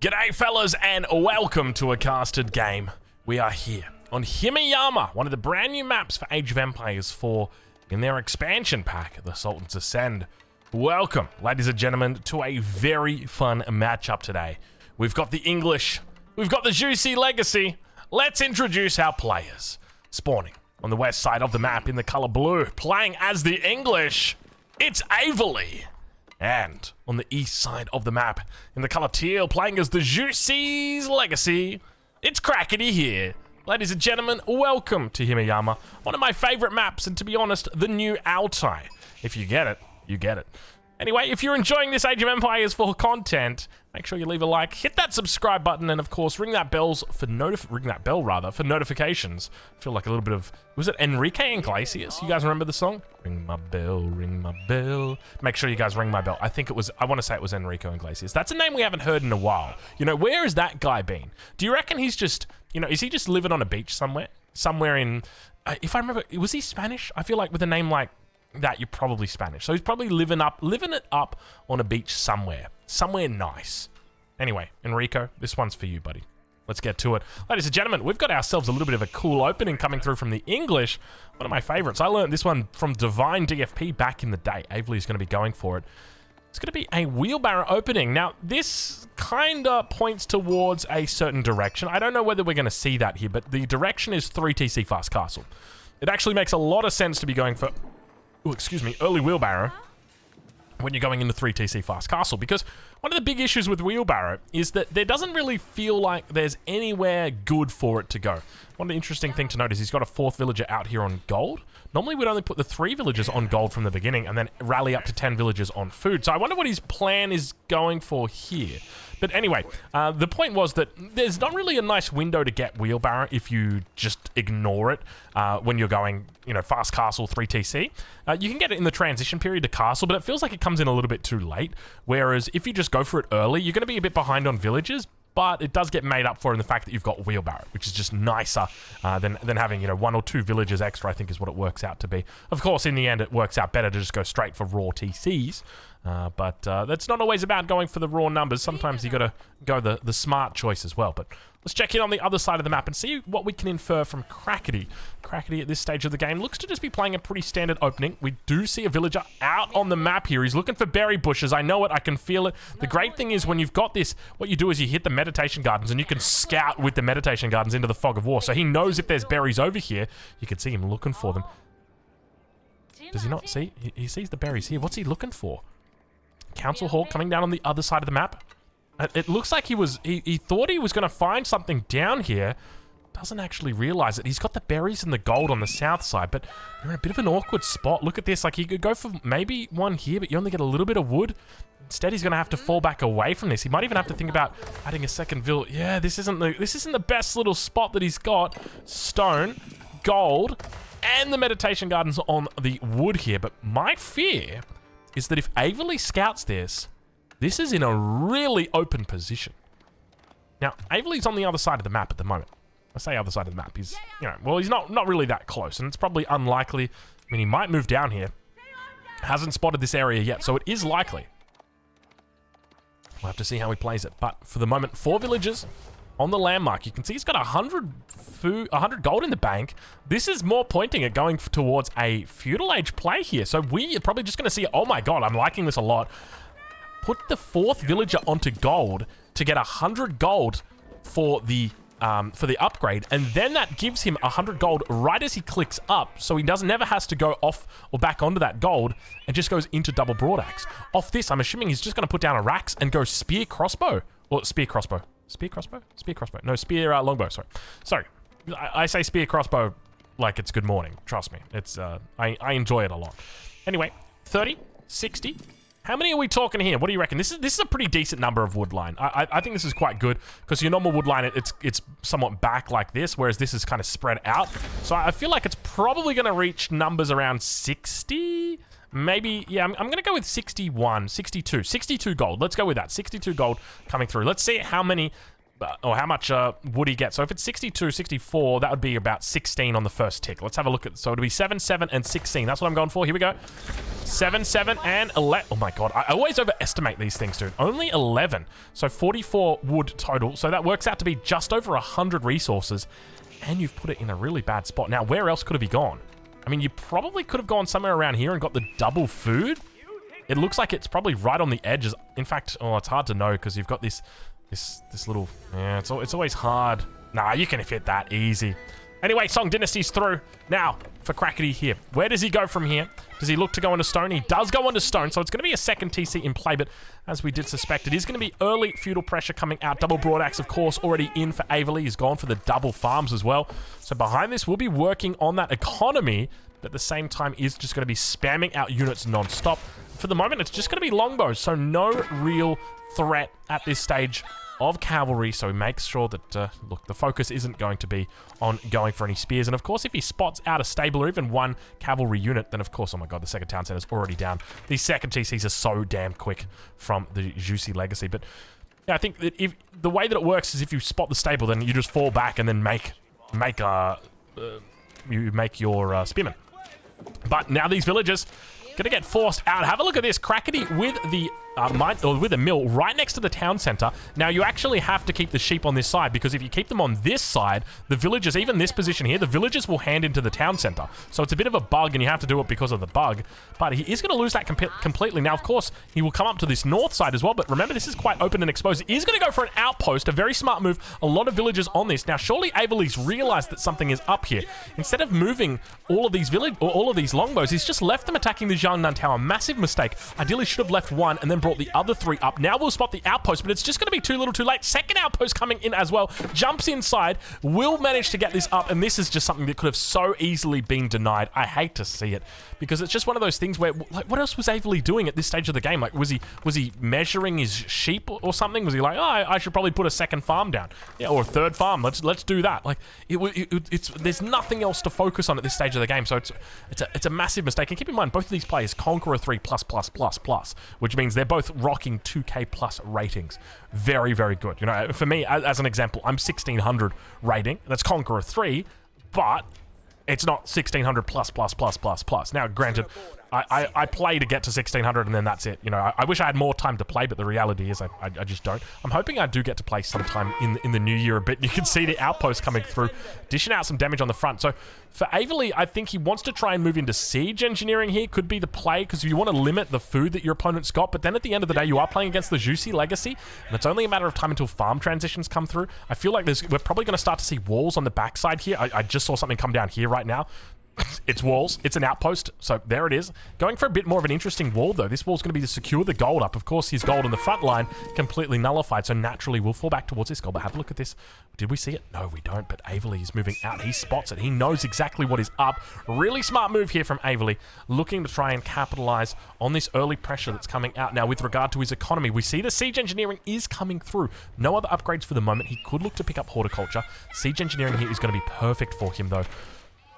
G'day fellas and welcome to a casted game. We are here on Himeyama, one of the brand new maps for Age of Empires 4 in their expansion pack, the Sultan's Ascend. Welcome, ladies and gentlemen, to a very fun matchup today. We've got the English, we've got the juicy legacy. Let's introduce our players. Spawning on the west side of the map in the color blue, playing as the English, it's Averley. And on the east side of the map, in the color teal, playing as the Juicy's Legacy, it's Crackety here. Ladies and gentlemen, welcome to Himeyama, one of my favorite maps, and to be honest, the new Altai. If you get it, you get it. Anyway, if you're enjoying this Age of Empires 4 content, make sure you leave a like, hit that subscribe button, and of course, ring that bell for notifications. I feel like a little bit of, was it Enrique Iglesias? You guys remember the song? Ring my bell, ring my bell. Make sure you guys ring my bell. I think it was, I want to say it was Enrique Iglesias. That's a name we haven't heard in a while. You know, where has that guy been? Do you reckon he's just, you know, is he just living on a beach somewhere? Somewhere in, if I remember, was he Spanish? I feel like with a name like that, you're probably Spanish. So he's probably living it up on a beach somewhere nice. Anyway, Enrico, this one's for you, buddy. Let's get to it. Ladies and gentlemen, we've got ourselves a little bit of a cool opening coming through from the English. One of my favorites. I learned this one from Divine DFP back in the day. Averley's going to be going for it. It's going to be a wheelbarrow opening. Now, this kind of points towards a certain direction. I don't know whether we're going to see that here, but the direction is 3TC Fast Castle. It actually makes a lot of sense to be going for, early wheelbarrow when you're going into 3TC Fast Castle, because one of the big issues with wheelbarrow is that there doesn't really feel like there's anywhere good for it to go. One of the interesting things to note is he's got a 4th villager out here on gold. Normally we'd only put the 3 villagers on gold from the beginning and then rally up to 10 villagers on food. So I wonder what his plan is going for here. But anyway, the point was that there's not really a nice window to get wheelbarrow if you just ignore it when you're going, you know, Fast Castle 3TC. You can get it in the transition period to Castle, but it feels like it comes in a little bit too late. Whereas if you just go for it early, you're going to be a bit behind on villagers, but it does get made up for in the fact that you've got wheelbarrow, which is just nicer than having, you know, 1 or 2 villagers extra, I think is what it works out to be. Of course, in the end, it works out better to just go straight for raw TCs. But that's not always about going for the raw numbers. Sometimes you got to go the smart choice as well. But let's check in on the other side of the map and see what we can infer from Crackety. Crackety at this stage of the game looks to just be playing a pretty standard opening. We do see a villager out on the map here. He's looking for berry bushes. I know it. I can feel it. The great thing is when you've got this, what you do is you hit the meditation gardens and you can scout with the meditation gardens into the fog of war. So he knows if there's berries over here. You can see him looking for them. Does he not see? He sees the berries here. What's he looking for? Council Hall coming down on the other side of the map. It looks like he thought he was going to find something down here. Doesn't actually realize it. He's got the berries and the gold on the south side, but you're in a bit of an awkward spot. Look at this. Like, he could go for maybe one here, but you only get a little bit of wood. Instead, he's going to have to fall back away from this. He might even have to think about adding a second village. Yeah, this isn't the best little spot that he's got. Stone, gold, and the meditation gardens on the wood here. But my fear is that if Averley scouts this is in a really open position. Now, Averley's on the other side of the map at the moment. I say other side of the map. He's, you know, well, he's not really that close, and it's probably unlikely. I mean, he might move down here. Hasn't spotted this area yet, so it is likely. We'll have to see how he plays it. But for the moment, 4 villagers on the landmark. You can see he's got 100 gold in the bank. This is more pointing at going towards a feudal age play here. So we are probably just going to see, oh my god, I'm liking this a lot. Put the 4th villager onto gold to get 100 gold for the upgrade, and then that gives him 100 gold right as he clicks up, so he never has to go off or back onto that gold and just goes into double broadaxe. Off this, I'm assuming he's just going to put down a Rax and go spear crossbow. Or spear crossbow. Spear crossbow? Spear crossbow. No, spear longbow, sorry. I say spear crossbow like it's good morning. Trust me. It's I enjoy it a lot. Anyway, 30, 60. How many are we talking here? What do you reckon? This is a pretty decent number of wood line. I think this is quite good because your normal wood line, it's somewhat back like this, whereas this is kind of spread out. So I feel like it's probably going to reach numbers around 60. Maybe, yeah, I'm going to go with 61, 62 gold. Let's go with that. 62 gold coming through. Let's see how many or how much would he get? So if it's 62, 64, that would be about 16 on the first tick. Let's have a look at, so it'll be 7, 7, and 16. That's what I'm going for. Here we go. 7, 7, and 11. Oh my god, I always overestimate these things, dude. Only 11. So 44 wood total. So that works out to be just over 100 resources. And you've put it in a really bad spot. Now, where else could have he gone? I mean, you probably could have gone somewhere around here and got the double food. It looks like it's probably right on the edges. In fact, oh, it's hard to know because you've got this little... Yeah, it's always hard. Nah, you can fit that easy. Anyway, Song Dynasty's through. Now, for Crackety here. Where does he go from here? Does he look to go into stone? He does go into stone, so it's going to be a second TC in play, but as we did suspect, it is going to be early feudal pressure coming out. Double broadaxe, of course, already in for Averley. He's gone for the double farms as well. So behind this, we'll be working on that economy, but at the same time is just going to be spamming out units non-stop. For the moment, it's just going to be longbows, so no real threat at this stage of cavalry, so he makes sure that, look, the focus isn't going to be on going for any spears. And of course, if he spots out a stable or even one cavalry unit, then of course, oh my god, the second town center's already down. These second TCs are so damn quick from the Juicy Legacy. But yeah, I think that if the way that it works is if you spot the stable, then you just fall back and then make your spearmen. But now these villagers gonna get forced out. Have a look at this. Crackety with the with a mill right next to the town center. Now you actually have to keep the sheep on this side, because if you keep them on this side, the villagers, even this position here, the villagers will hand into the town center. So it's a bit of a bug, and you have to do it because of the bug. But he is going to lose that completely. Now, of course, he will come up to this north side as well, but remember, this is quite open and exposed. He is going to go for an outpost, a very smart move. A lot of villagers on this. Now, surely Averley's realized that something is up here. Instead of moving all of these longbows, he's just left them attacking the Jiangnan Tower. Massive mistake. Ideally should have left one and then brought the other three up. Now we'll spot the outpost, but it's just going to be too little too late. Second outpost coming in as well. Jumps inside. Will manage to get this up, and this is just something that could have so easily been denied. I hate to see it, because it's just one of those things where, like, what else was Averley doing at this stage of the game? Like, was he measuring his sheep or something? Was he like, oh, I should probably put a second farm down, yeah, or a third farm? Let's do that. Like, there's nothing else to focus on at this stage of the game, so it's a massive mistake. And keep in mind, both of these players Conqueror 3 plus, which means they're both rocking 2K plus ratings. Very, very good. You know, for me, as an example, I'm 1600 rating. That's Conqueror 3, but it's not 1600 plus. Now, granted, I play to get to 1600 and then that's it. You know, I wish I had more time to play, but the reality is I just don't. I'm hoping I do get to play sometime in the new year a bit. You can see the outpost coming through, dishing out some damage on the front. So for Averley, I think he wants to try and move into siege engineering here. Could be the play, because you want to limit the food that your opponent's got. But then at the end of the day, you are playing against the Juicy Legacy, and it's only a matter of time until farm transitions come through. I feel like we're probably going to start to see walls on the backside here. I just saw something come down here right now. It's walls. It's an outpost. So there it is. Going for a bit more of an interesting wall, though. This wall's going to be to secure the gold up. Of course, his gold on the front line completely nullified. So naturally, we'll fall back towards this gold. But have a look at this. Did we see it? No, we don't. But Averley is moving out. He spots it. He knows exactly what is up. Really smart move here from Averley, looking to try and capitalize on this early pressure that's coming out. Now, with regard to his economy, we see the siege engineering is coming through. No other upgrades for the moment. He could look to pick up horticulture. Siege engineering here is going to be perfect for him, though.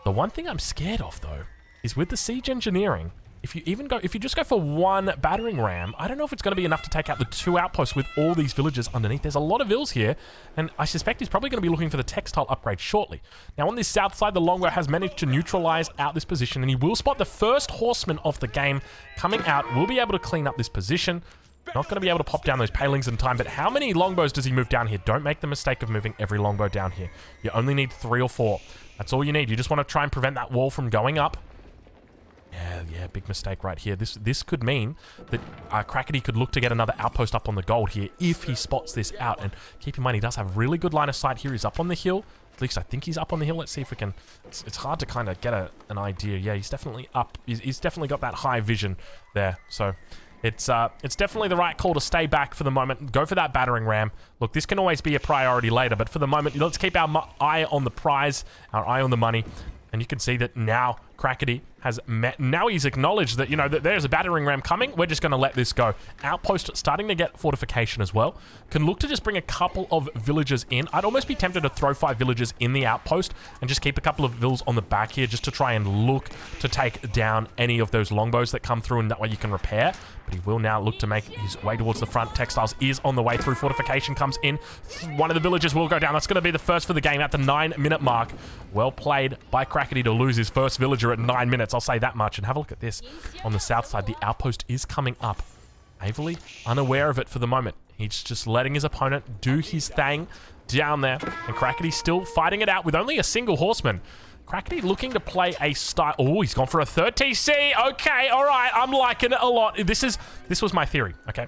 The one thing I'm scared of, though, is with the siege engineering, if you just go for one battering ram, I don't know if it's going to be enough to take out the two outposts with all these villagers underneath. There's a lot of vills here, and I suspect he's probably going to be looking for the textile upgrade shortly. Now, on this south side, the longbow has managed to neutralize out this position, and he will spot the first horseman of the game coming out. Will be able to clean up this position. Not going to be able to pop down those palings in time, but how many longbows does he move down here? Don't make the mistake of moving every longbow down here. You only need 3 or 4. That's all you need. You just want to try and prevent that wall from going up. Yeah, big mistake right here. This could mean that Crackety could look to get another outpost up on the gold here if he spots this out. And keep in mind, he does have really good line of sight here. He's up on the hill. At least I think he's up on the hill. Let's see if we can... It's hard to kind of get an idea. Yeah, he's definitely up. He's definitely got that high vision there. So... It's definitely the right call to stay back for the moment. Go for that battering ram. Look, this can always be a priority later, but for the moment, let's keep our eye on the prize, our eye on the money. And you can see that now Crackety has met. Now he's acknowledged that, you know, that there's a battering ram coming. We're just going to let this go. Outpost starting to get fortification as well. Can look to just bring a couple of villagers in. I'd almost be tempted to throw 5 villagers in the outpost and just keep a couple of vills on the back here just to try and look to take down any of those longbows that come through, and that way you can repair. But he will now look to make his way towards the front. Textiles is on the way through. Fortification comes in. One of the villagers will go down. That's going to be the first for the game at the 9-minute mark. Well played by Crackety to lose his first villager at 9 minutes. I'll say that much. And have a look at this. On the south side, the outpost is coming up. Averly, unaware of it for the moment. He's just letting his opponent do his thing down there. And Crackety still fighting it out with only a single horseman. Crackety looking to play a style. Oh, he's gone for a third TC. Okay, all right. I'm liking it a lot. This was my theory, okay?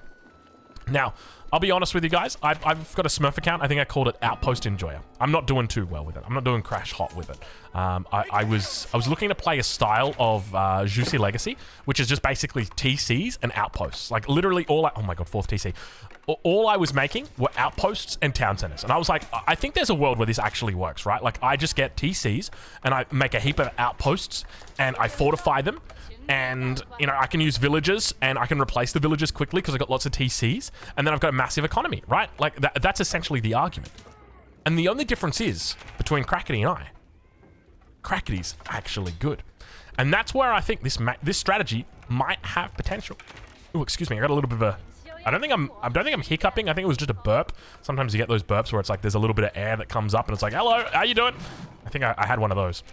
Now, I'll be honest with you guys. I've got a Smurf account. I think I called it Outpost Enjoyer. I'm not doing too well with it. I'm not doing crash hot with it. I was looking to play a style of Juicy Legacy, which is just basically TCs and outposts. Like literally all. Oh my god, 4th TC. All I was making were outposts and town centers. And I was like, I think there's a world where this actually works, right? Like I just get TCs and I make a heap of outposts and I fortify them. And, you know, I can use villagers and I can replace the villagers quickly because I've got lots of TCs. And then I've got a massive economy, right? Like that's essentially the argument. And the only difference is between Crackety and I. Crackety's actually good. And that's where I think this strategy might have potential. Oh, excuse me. I got a little bit of a... I don't think I'm hiccuping. I think it was just a burp. Sometimes you get those burps where it's like there's a little bit of air that comes up and it's like, hello, how you doing? I think I had one of those.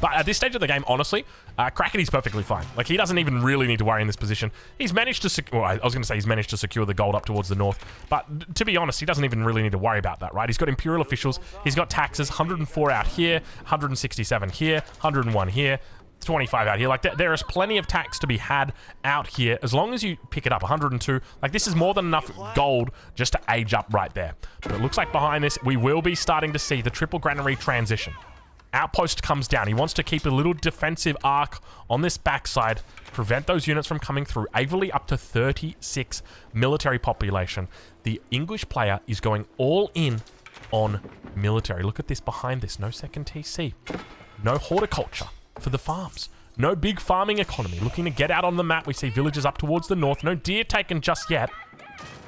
But at this stage of the game, honestly, Crackety's perfectly fine. Like, he doesn't even really need to worry in this position. He's managed to secure... Well, I was going to say he's managed to secure the gold up towards the north. But to be honest, he doesn't even really need to worry about that, right? He's got Imperial officials. He's got taxes. 104 out here. 167 here. 101 here. 25 out here. Like, there is plenty of tax to be had out here as long as you pick it up. 102. Like, this is more than enough gold just to age up right there. But it looks like behind this, we will be starting to see the triple granary transition. Outpost comes down. He wants to keep a little defensive arc on this backside, prevent those units from coming through. Averly up to 36 military population. The English player is going all in on military. Look at this behind this. No second TC. No horticulture for the farms. No big farming economy. Looking to get out on the map. We see villages up towards the north. No deer taken just yet.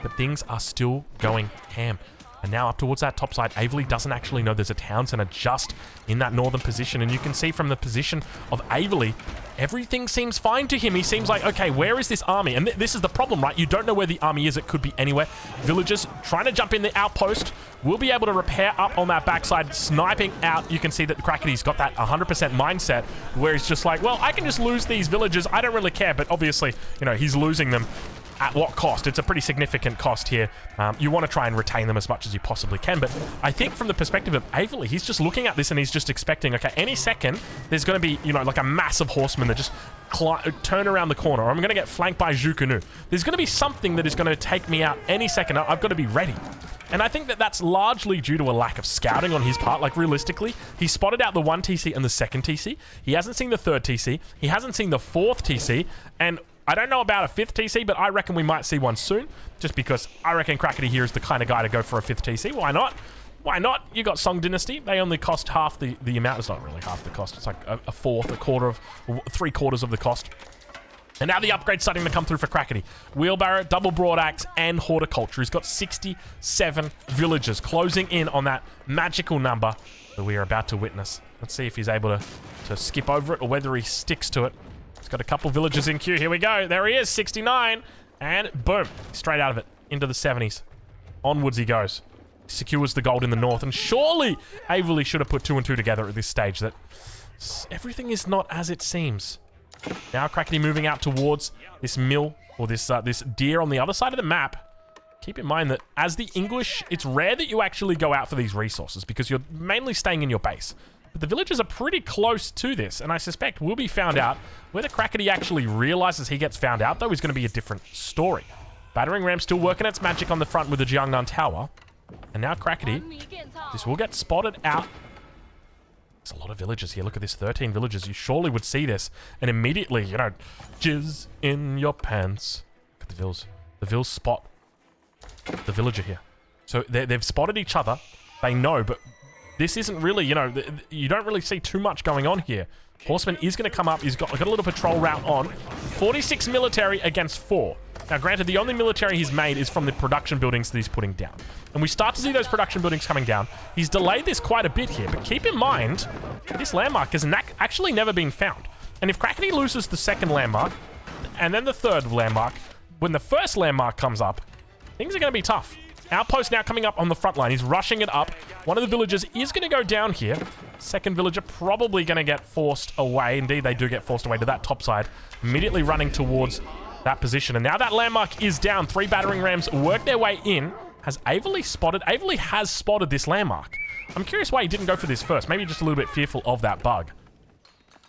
But things are still going ham. And now up towards that top side, Averly doesn't actually know there's a town center just in that northern position. And you can see from the position of Averly, everything seems fine to him. He seems like, okay, where is this army? And this is the problem, right? You don't know where the army is. It could be anywhere. Villagers trying to jump in the outpost will be able to repair up on that backside, sniping out. You can see that the Crackety's got that 100% mindset where he's just like, well, I can just lose these villagers. I don't really care. But obviously, you know, he's losing them. At what cost? It's a pretty significant cost here. You want to try and retain them as much as you possibly can. But I think from the perspective of Averly, he's just looking at this and he's just expecting, okay, any second, there's going to be, you know, like a massive horseman that just turn around the corner, or I'm going to get flanked by Zhukunu. There's going to be something that is going to take me out any second. I've got to be ready. And I think that that's largely due to a lack of scouting on his part. Like, realistically, he spotted out the 1 TC and the 2nd TC. He hasn't seen the 3rd TC. He hasn't seen the 4th TC. And I don't know about a 5th TC, but I reckon we might see one soon. Just because I reckon Crackety here is the kind of guy to go for a 5th TC. Why not? Why not? You got Song Dynasty. They only cost half the amount. It's not really half the cost. It's like a fourth, a quarter of, 3/4 of the cost. And now the upgrade's starting to come through for Crackety. Wheelbarrow, double broad axe, and horticulture. He's got 67 villagers closing in on that magical number that we are about to witness. Let's see if he's able to skip over it or whether he sticks to it. He's got a couple villagers in queue. Here we go. There he is, 69. And boom, straight out of it into the 70s. Onwards he goes. Secures the gold in the north. And surely Averly should have put 2 and 2 together at this stage that everything is not as it seems. Now Crackety moving out towards this mill or this deer on the other side of the map. Keep in mind that as the English, it's rare that you actually go out for these resources because you're mainly staying in your base. But the villagers are pretty close to this, and I suspect will be found out. Whether Crackety actually realizes he gets found out, though, is going to be a different story. Battering ram still working its magic on the front with the Jiangnan Tower. And now Crackety, this will get spotted out. There's a lot of villagers here. Look at this, 13 villagers. You surely would see this. And immediately, you know, jizz in your pants. Look at the vills. The vills spot the villager here. So they've spotted each other. They know, but This isn't really, you know, you don't really see too much going on here. Horseman is going to come up. He's got a little patrol route on. 46 military against 4. Now, granted, the only military he's made is from the production buildings that he's putting down. And we start to see those production buildings coming down. He's delayed this quite a bit here, but keep in mind, this landmark has actually never been found. And if Crackety loses the second landmark, and then the third landmark, when the first landmark comes up, things are going to be tough. Outpost now coming up on the front line. He's rushing it up. One of the villagers is going to go down here. Second villager probably going to get forced away. Indeed, they do get forced away to that top side. Immediately running towards that position. And now that landmark is down. 3 battering rams work their way in. Has Averley spotted? Averley has spotted this landmark. I'm curious why he didn't go for this first. Maybe just a little bit fearful of that bug.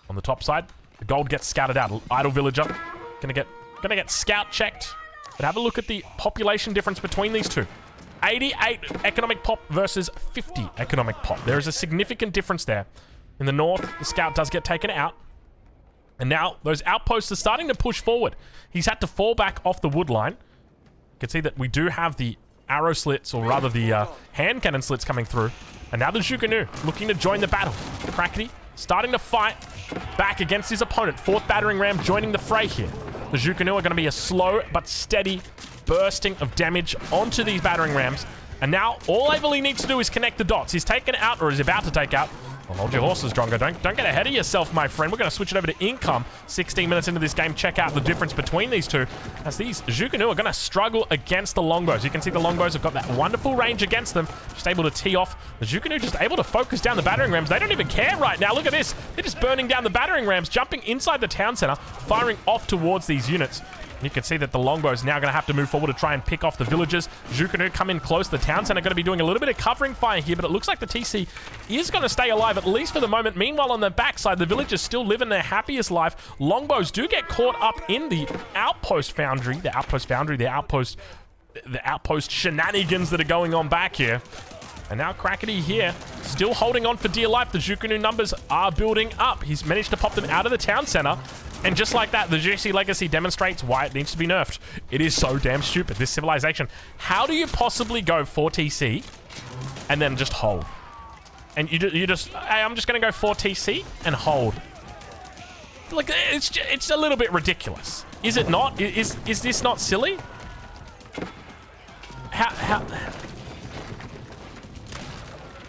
On the top side, the gold gets scattered out. Idle villager. Gonna get scout checked. But have a look at the population difference between these two. 88 economic pop versus 50 economic pop. There is a significant difference there. In the north, the scout does get taken out. And now those outposts are starting to push forward. He's had to fall back off the wood line. You can see that we do have the arrow slits, or rather the hand cannon slits coming through. And now the Jukunu looking to join the battle. Crackety starting to fight back against his opponent. 4th battering ram joining the fray here. The Jukunu are going to be a slow but steady bursting of damage onto these battering rams. And now all Averley needs to do is connect the dots. He's taken out, or is about to take out. Well, hold your horses, Drongo. Don't get ahead of yourself, my friend. We're going to switch it over to income. 16 minutes into this game. Check out the difference between these two, as these Jukunu are going to struggle against the longbows. You can see the longbows have got that wonderful range against them. Just able to tee off. The Jukunu just able to focus down the battering rams. They don't even care right now. Look at this. They're just burning down the battering rams, jumping inside the town center, firing off towards these units. You can see that the longbows now going to have to move forward to try and pick off the villagers. Jukunu come in close. The town center going to be doing a little bit of covering fire here, but it looks like the TC is going to stay alive, at least for the moment. Meanwhile, on the backside, the villagers still living their happiest life. Longbows do get caught up in the outpost foundry. The outpost shenanigans that are going on back here. And now Crackety here, still holding on for dear life. The Jukunu numbers are building up. He's managed to pop them out of the town center. And just like that, the GC Legacy demonstrates why it needs to be nerfed. It is so damn stupid, this civilization. How do you possibly go 4 TC and then just hold? And you just, hey, I'm just going to go 4 TC and hold. Like, it's a little bit ridiculous. Is it not? Is this not silly?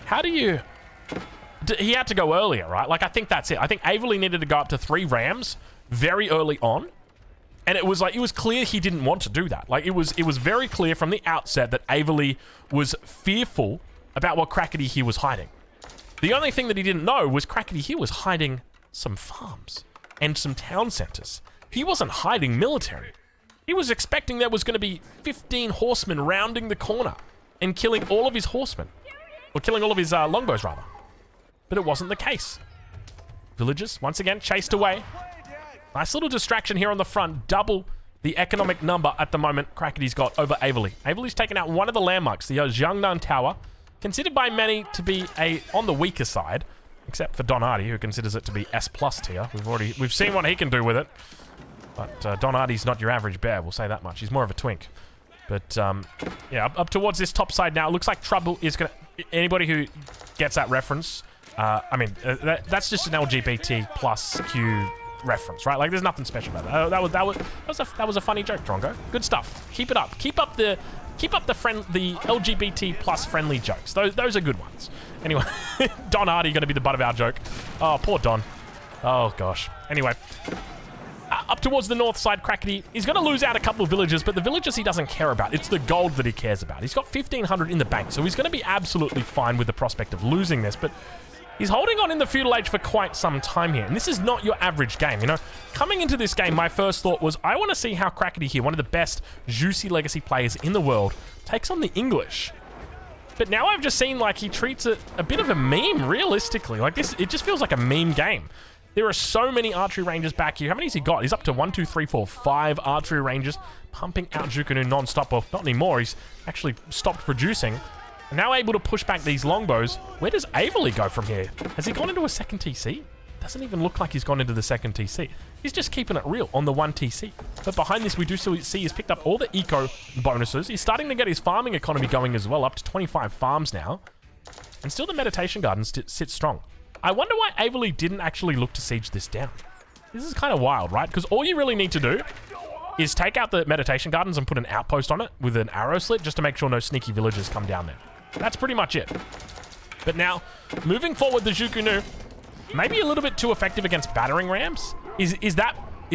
How do you... He had to go earlier, right? Like, I think that's it. I think Averley needed to go up to 3 rams very early on, and it was clear he didn't want to do that. Like, it was very clear from the outset that Averley was fearful about what Crackety here was hiding. The only thing that he didn't know was Crackety here was hiding some farms and some town centers. He wasn't hiding military. He was expecting there was going to be 15 horsemen rounding the corner and killing all of his horsemen, or killing all of his longbows rather. But it wasn't the case. Villagers once again chased away. Nice little distraction here on the front. Double the economic number at the moment Crackety's got over Averley. Averley's taken out one of the landmarks, the Jiangnan Tower, considered by many to be on the weaker side, except for Don Hardy, who considers it to be S+ tier. We've seen what he can do with it. But Don Hardy's not your average bear, we'll say that much. He's more of a twink. But yeah, up towards this top side now. It looks like trouble is gonna... Anybody who gets that reference, I mean, that's just an LGBT plus Q reference, right? Like, there's nothing special about that. That was a funny joke, Drongo. Good stuff. Keep it up. Keep up the LGBT plus friendly jokes. Those are good ones. Anyway, Don Hardy going to be the butt of our joke. Oh, poor Don. Oh gosh. Anyway, up towards the north side, Crackety is going to lose out a couple of villagers, but the villagers he doesn't care about. It's the gold that he cares about. He's got 1,500 in the bank, so he's going to be absolutely fine with the prospect of losing this, but he's holding on in the Feudal Age for quite some time here, and this is not your average game, you know? Coming into this game, my first thought was, I want to see how Crackety here, one of the best juicy legacy players in the world, takes on the English. But now I've just seen, like, he treats it a bit of a meme, realistically. Like, this, it just feels like a meme game. There are so many archery ranges back here. How many has he got? He's up to 1, 2, 3, 4, 5 archery ranges, pumping out Jukunu non-stop. Well, not anymore. He's actually stopped producing. Now able to push back these longbows. Where does Averley go from here? Has he gone into a second TC? Doesn't even look like he's gone into the second TC. He's just keeping it real on the 1 TC. But behind this, we do see he's picked up all the eco bonuses. He's starting to get his farming economy going as well, up to 25 farms now. And still the Meditation Garden sits strong. I wonder why Averley didn't actually look to siege this down. This is kind of wild, right? Because all you really need to do is take out the Meditation Gardens and put an outpost on it with an arrow slit just to make sure no sneaky villagers come down there. That's pretty much it. But now, moving forward, the Zhuku-Nu, maybe a little bit too effective against battering rams. Is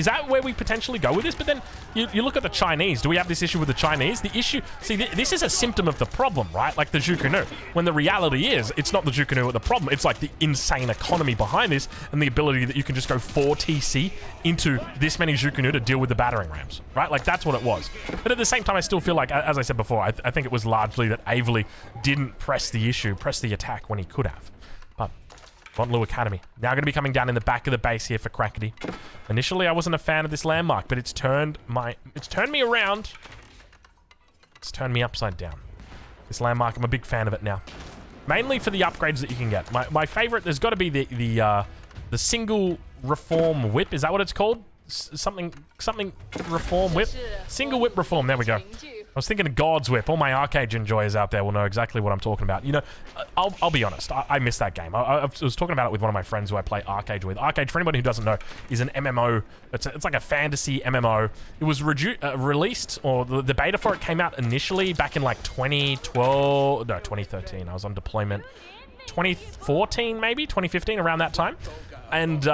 that where we potentially go with this? But then you look at the Chinese. Do we have this issue with the Chinese? The issue, see, this is a symptom of the problem, right? Like the Zhuku-Nu. When the reality is, it's not the Zhuku-Nu the problem. It's like the insane economy behind this and the ability that you can just go 4 TC into this many Zhuku-Nu to deal with the battering rams, right? Like that's what it was. But at the same time, I still feel like, as I said before, I think it was largely that Averley didn't press the attack when he could have. But Fontlu Academy. Now going to be coming down in the back of the base here for Crackety. Initially, I wasn't a fan of this landmark, but it's turned me around. It's turned me upside down. This landmark, I'm a big fan of it now. Mainly for the upgrades that you can get. My favorite, there's got to be the single reform whip. Is that what it's called? Something reform whip? Single whip reform. There we go. I was thinking of God's Whip. All my arcade enjoyers out there will know exactly what I'm talking about. You know, I'll be honest. I missed that game. I was talking about it with one of my friends who I play arcade with. Arcade, for anybody who doesn't know, is an MMO. It's like a fantasy MMO. It was released, or the beta for it came out initially back in like 2012. No, 2013. I was on deployment. 2014, maybe? 2015, around that time. And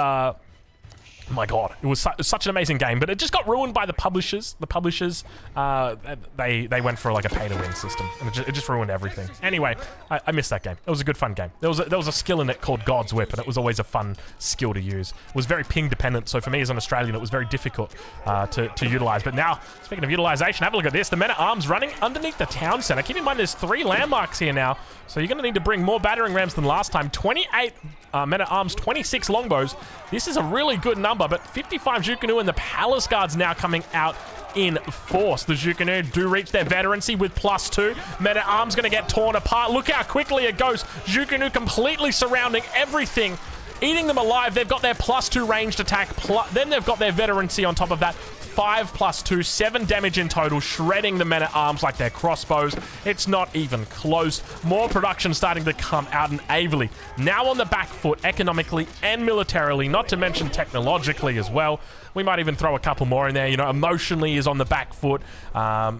my God, it was such an amazing game, but it just got ruined by the publishers. The publishers, they went for like a pay-to-win system, and it just ruined everything. Anyway, I missed that game. It was a good, fun game. There was a skill in it called God's Whip, and it was always a fun skill to use. It was very ping-dependent, so for me as an Australian, it was very difficult to utilize. But now, speaking of utilization, have a look at this. The men-at-arms running underneath the town center. Keep in mind, there's 3 landmarks here now, so you're going to need to bring more battering rams than last time. 28 men-at-arms, 26 longbows. This is a really good number, but 55 Zhuku-Nu and the Palace Guards now coming out in force. The Zhuku-Nu do reach their veterancy with +2. Men-at-arms going to get torn apart. Look how quickly it goes. Zhuku-Nu completely surrounding everything, eating them alive. They've got their +2 ranged attack. Then they've got their veterancy on top of that. 5 + 2, 7 damage in total, shredding the men-at-arms like their crossbows. It's not even close. More production starting to come out in Averley. Now on the back foot, economically and militarily, not to mention technologically as well. We might even throw a couple more in there. You know, emotionally is on the back foot.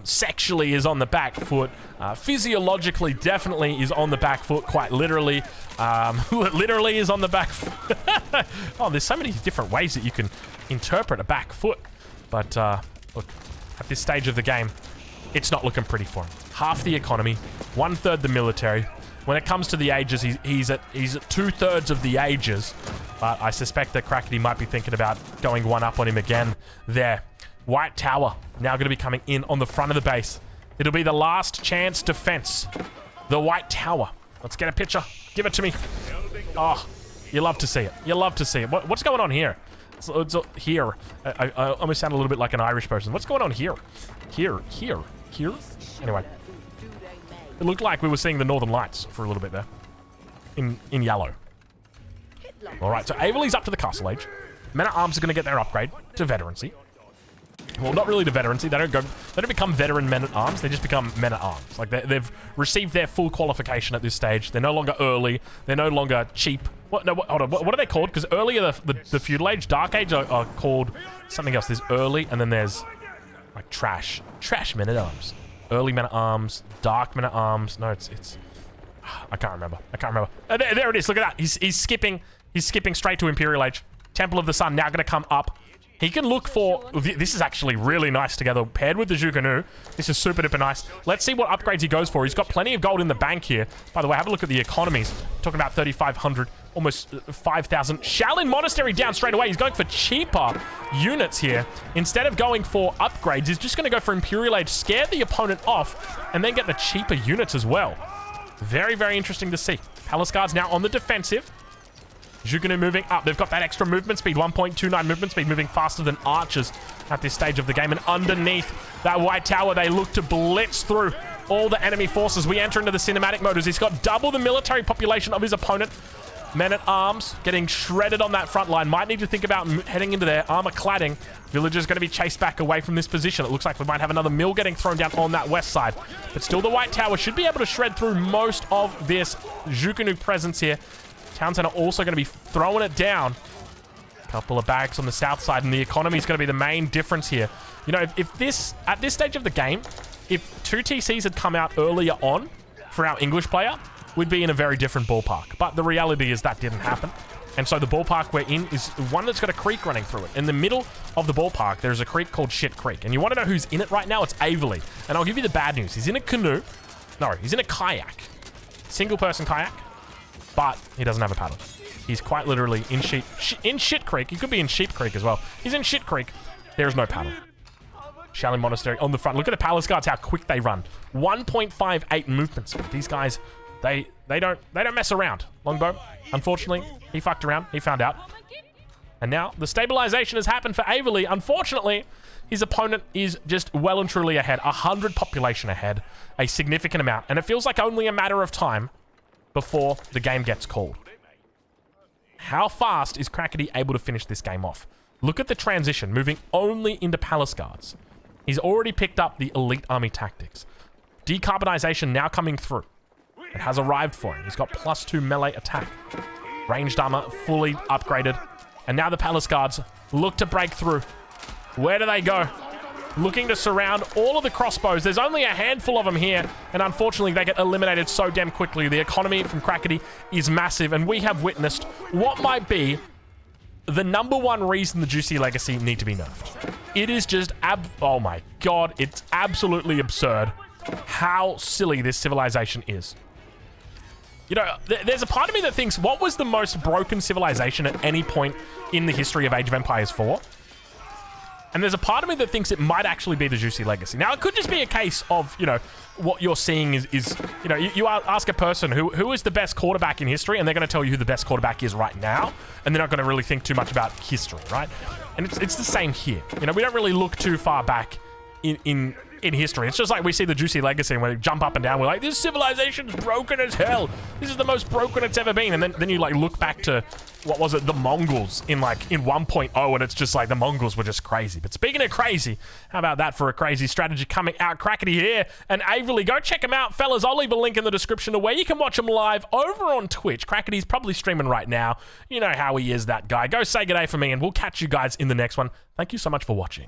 Sexually is on the back foot. Physiologically definitely is on the back foot, quite literally. Literally is on the back foot. Oh, there's so many different ways that you can interpret a back foot. But, look, at this stage of the game, it's not looking pretty for him. Half the economy, 1/3 the military. When it comes to the ages, he's at 2/3 of the ages. But I suspect that Crackety might be thinking about going one up on him again there. White Tower now going to be coming in on the front of the base. It'll be the last chance defense. The White Tower. Let's get a picture. Give it to me. Oh, you love to see it. You love to see it. What's going on here? It's here. I almost sound a little bit like an Irish person. What's going on here? Here. Anyway. It looked like we were seeing the Northern Lights for a little bit there. In yellow. Alright, so Averley's up to the Castle Age. Men-at-Arms are going to get their upgrade to veterancy. Well, not really to veterancy. They don't become veteran men-at-arms. They just become men-at-arms. Like, they've received their full qualification at this stage. They're no longer early. They're no longer cheap. Hold on. What are they called? Because earlier, the Feudal Age, Dark Age are called something else. There's early, and then there's, like, trash. Trash men-at-arms. Early men-at-arms. Dark men-at-arms. No, it's... I can't remember. There it is. Look at that. He's skipping straight to Imperial Age. Temple of the Sun now going to come up. He can look for... This is actually really nice together. Paired with the Zhuku-Nu. This is super duper nice. Let's see what upgrades he goes for. He's got plenty of gold in the bank here. By the way, have a look at the economies. Talking about 3,500. Almost 5,000. Shaolin Monastery down straight away. He's going for cheaper units here. Instead of going for upgrades, he's just going to go for Imperial Age. Scare the opponent off. And then get the cheaper units as well. Very, very interesting to see. Palace Guards now on the defensive. Zhuku-Nu moving up. They've got that extra movement speed, 1.29 movement speed, moving faster than archers at this stage of the game. And underneath that White Tower, they look to blitz through all the enemy forces. We enter into the cinematic mode as he's got double the military population of his opponent. Men-at-arms getting shredded on that front line. Might need to think about heading into their armor cladding. Villagers going to be chased back away from this position. It looks like we might have another mill getting thrown down on that west side. But still, the White Tower should be able to shred through most of this Zhukanuk presence here. Town Center also going to be throwing it down. Couple of barracks on the south side, and the economy is going to be the main difference here. You know, if this, at this stage of the game, if 2 TCs had come out earlier on for our English player, we'd be in a very different ballpark. But the reality is that didn't happen. And so the ballpark we're in is one that's got a creek running through it. In the middle of the ballpark, there's a creek called Shit Creek. And you want to know who's in it right now? It's Averley. And I'll give you the bad news. He's in a canoe. No, he's in a kayak. Single-person kayak. But he doesn't have a paddle. He's quite literally in Shit Creek. He could be in Sheep Creek as well. He's in Shit Creek. There is no paddle. Shaolin Monastery on the front. Look at the palace guards, how quick they run. 1.58 movement speed. These guys, they don't mess around. Longbow, unfortunately, he fucked around. He found out. And now the stabilization has happened for Averley. Unfortunately, his opponent is just well and truly ahead. 100 population ahead. A significant amount. And it feels like only a matter of time before the game gets called. How fast is Crackety able to finish this game off? Look at the transition, moving only into palace guards. He's already picked up the elite army tactics. Decarbonization now coming through. It has arrived for him. He's got +2 melee attack. Ranged armor fully upgraded. And now the palace guards look to break through. Where do they go? Looking to surround all of the crossbows. There's only a handful of them here. And unfortunately, they get eliminated so damn quickly. The economy from Crackety is massive. And we have witnessed what might be the #1 reason the Juicy Legacy need to be nerfed. It is just oh my god, it's absolutely absurd how silly this civilization is. You know, there's a part of me that thinks, what was the most broken civilization at any point in the history of Age of Empires 4? And there's a part of me that thinks it might actually be the Juicy Legacy. Now, it could just be a case of, you know, what you're seeing is you know, you ask a person who is the best quarterback in history, and they're going to tell you who the best quarterback is right now, and they're not going to really think too much about history, right? And it's the same here. You know, we don't really look too far back in history. It's just like we see the Juicy Legacy and we jump up and down. We're like, this civilization's broken as hell. This is the most broken it's ever been. And then you like look back to, what was it, the Mongols in 1.0, and it's just like the Mongols were just crazy. But speaking of crazy, how about that for a crazy strategy coming out? Crackety here and Averley. Go check him out, fellas. I'll leave a link in the description to where you can watch him live over on Twitch. Crackety's probably streaming right now. You know how he is, that guy. Go say good day for me, and we'll catch you guys in the next one. Thank you so much for watching.